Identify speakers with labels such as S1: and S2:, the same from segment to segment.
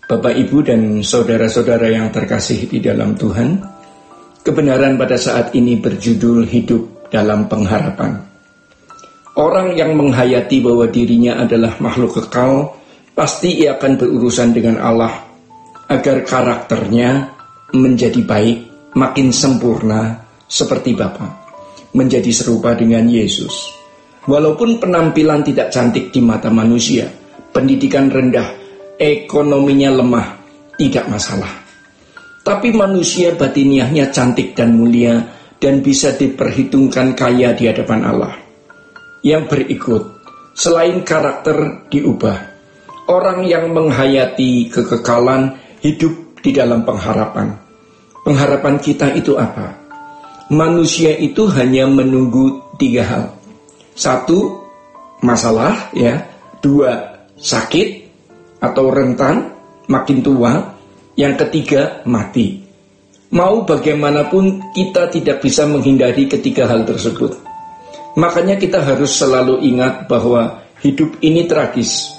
S1: Bapak, Ibu, dan saudara-saudara yang terkasih di dalam Tuhan, kebenaran pada saat ini berjudul hidup dalam pengharapan. Orang yang menghayati bahwa dirinya adalah makhluk kekal, pasti ia akan berurusan dengan Allah agar karakternya menjadi baik, makin sempurna seperti Bapa, menjadi serupa dengan Yesus. Walaupun penampilan tidak cantik di mata manusia, pendidikan rendah, ekonominya lemah, tidak masalah. Tapi manusia batiniahnya cantik dan mulia dan bisa diperhitungkan kaya di hadapan Allah. Yang berikut, selain karakter diubah, orang yang menghayati kekekalan hidup di dalam pengharapan. Pengharapan kita itu apa? Manusia itu hanya menunggu 3 hal. 1, masalah, 2, sakit atau rentan, makin tua. Yang ketiga, mati. Mau bagaimanapun kita tidak bisa menghindari ketiga hal tersebut. Makanya kita harus selalu ingat bahwa hidup ini tragis.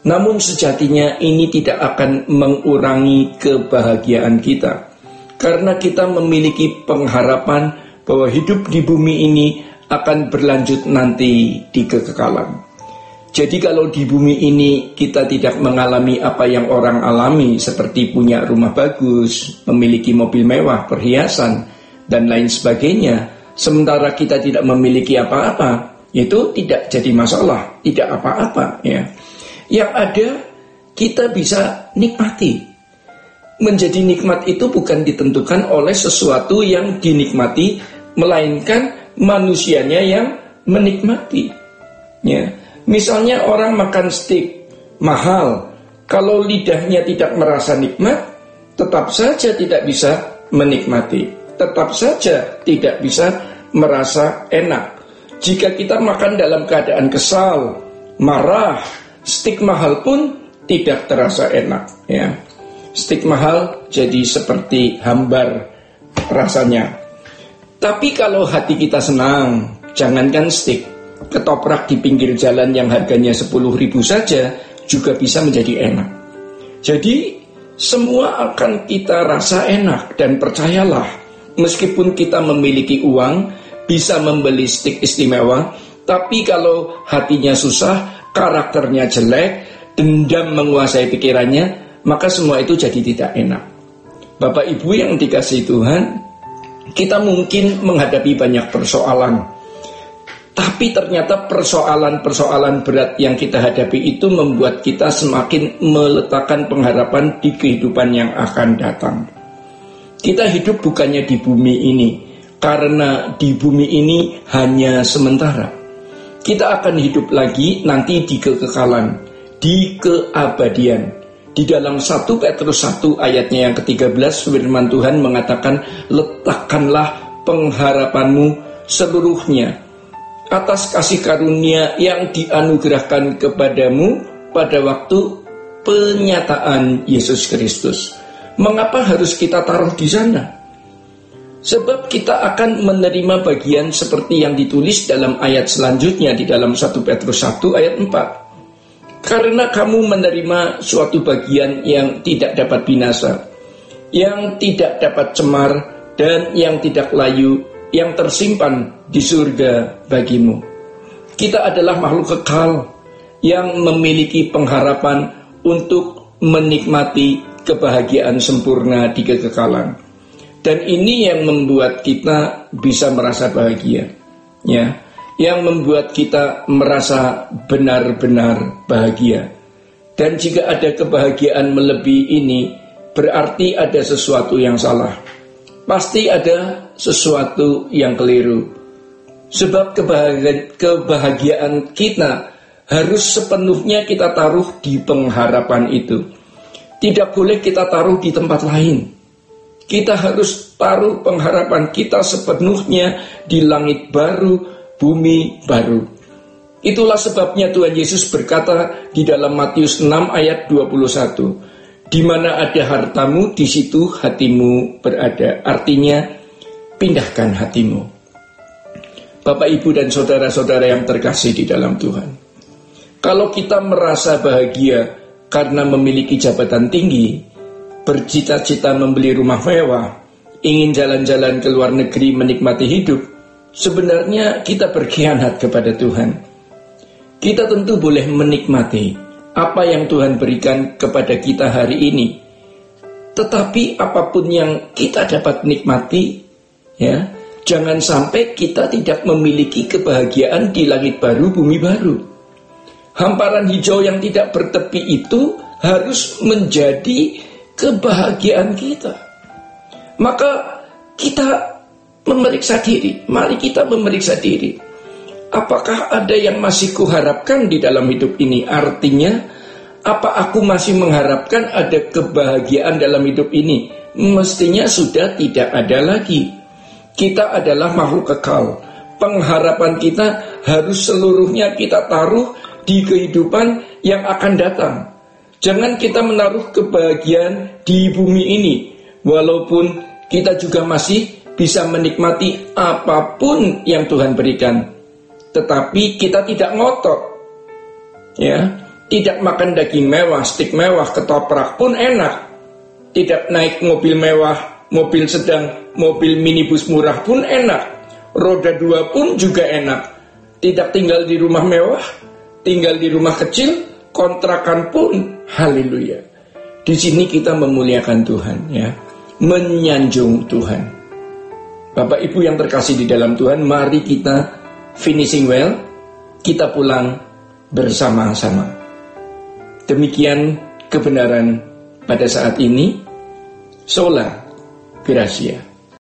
S1: Namun sejatinya ini tidak akan mengurangi kebahagiaan kita. Karena kita memiliki pengharapan bahwa hidup di bumi ini akan berlanjut nanti di kekekalan. Jadi kalau di bumi ini kita tidak mengalami apa yang orang alami, seperti punya rumah bagus, memiliki mobil mewah, perhiasan, dan lain sebagainya, sementara kita tidak memiliki apa-apa, itu tidak jadi masalah, tidak apa-apa. Yang ada, kita bisa nikmati. Menjadi nikmat itu bukan ditentukan oleh sesuatu yang dinikmati, melainkan manusianya yang menikmati. Misalnya orang makan steak mahal, kalau lidahnya tidak merasa nikmat, tetap saja tidak bisa menikmati, tetap saja tidak bisa merasa enak. Jika kita makan dalam keadaan kesal, marah, steak mahal pun tidak terasa enak. Steak mahal jadi seperti hambar rasanya. Tapi kalau hati kita senang, jangankan steak, ketoprak di pinggir jalan yang harganya 10.000 saja juga bisa menjadi enak. Jadi semua akan kita rasa enak. Dan percayalah, meskipun kita memiliki uang, bisa membeli steak istimewa, tapi kalau hatinya susah, karakternya jelek, dendam menguasai pikirannya, maka semua itu jadi tidak enak. Bapak Ibu yang dikasihi Tuhan, kita mungkin menghadapi banyak persoalan, tapi ternyata persoalan-persoalan berat yang kita hadapi itu membuat kita semakin meletakkan pengharapan di kehidupan yang akan datang. Kita hidup bukannya di bumi ini, karena di bumi ini hanya sementara. Kita akan hidup lagi nanti di kekekalan, di keabadian. Di dalam 1 Petrus 1 ayatnya yang ke-13, firman Tuhan mengatakan, letakkanlah pengharapanmu seluruhnya atas kasih karunia yang dianugerahkan kepadamu pada waktu penyataan Yesus Kristus. Mengapa harus kita taruh di sana? Sebab kita akan menerima bagian seperti yang ditulis dalam ayat selanjutnya di dalam 1 Petrus 1 ayat 4. Karena kamu menerima suatu bagian yang tidak dapat binasa, yang tidak dapat cemar, dan yang tidak layu, yang tersimpan di surga bagimu. Kita adalah makhluk kekal yang memiliki pengharapan untuk menikmati kebahagiaan sempurna di kekekalan. Dan ini yang membuat kita bisa merasa bahagia, yang membuat kita merasa benar-benar bahagia. Dan jika ada kebahagiaan melebihi ini, berarti ada sesuatu yang salah. Pasti ada sesuatu yang keliru. Sebab kebahagiaan kita harus sepenuhnya kita taruh di pengharapan itu. Tidak boleh kita taruh di tempat lain. Kita harus taruh pengharapan kita sepenuhnya di langit baru, bumi baru. Itulah sebabnya Tuhan Yesus berkata di dalam Matius 6 ayat 21, di mana ada hartamu, di situ hatimu berada. Artinya, pindahkan hatimu. Bapak, Ibu, dan saudara-saudara yang terkasih di dalam Tuhan, kalau kita merasa bahagia karena memiliki jabatan tinggi, bercita-cita membeli rumah mewah, ingin jalan-jalan ke luar negeri menikmati hidup, sebenarnya kita berkhianat kepada Tuhan. Kita tentu boleh menikmati apa yang Tuhan berikan kepada kita hari ini. Tetapi apapun yang kita dapat nikmati, ya, jangan sampai kita tidak memiliki kebahagiaan di langit baru, bumi baru. Hamparan hijau yang tidak bertepi itu harus menjadi kebahagiaan kita. Maka kita memeriksa diri. Mari kita memeriksa diri. Apakah ada yang masih kuharapkan di dalam hidup ini? Artinya, apa aku masih mengharapkan ada kebahagiaan dalam hidup ini? Mestinya sudah tidak ada lagi. Kita adalah makhluk kekal. Pengharapan kita harus seluruhnya kita taruh di kehidupan yang akan datang. Jangan kita menaruh kebahagiaan di bumi ini, walaupun kita juga masih bisa menikmati apapun yang Tuhan berikan. Tetapi kita tidak ngotot, ya, tidak makan daging mewah, stik mewah, ketoprak pun enak. Tidak naik mobil mewah, mobil sedang, mobil minibus murah pun enak. Roda 2 pun juga enak. Tidak tinggal di rumah mewah, tinggal di rumah kecil, kontrakan pun, haleluya. Di sini kita memuliakan Tuhan, ya, menyanjung Tuhan. Bapak Ibu yang terkasih di dalam Tuhan, mari kita finishing well, kita pulang bersama-sama. Demikian kebenaran pada saat ini. Sola Gracia.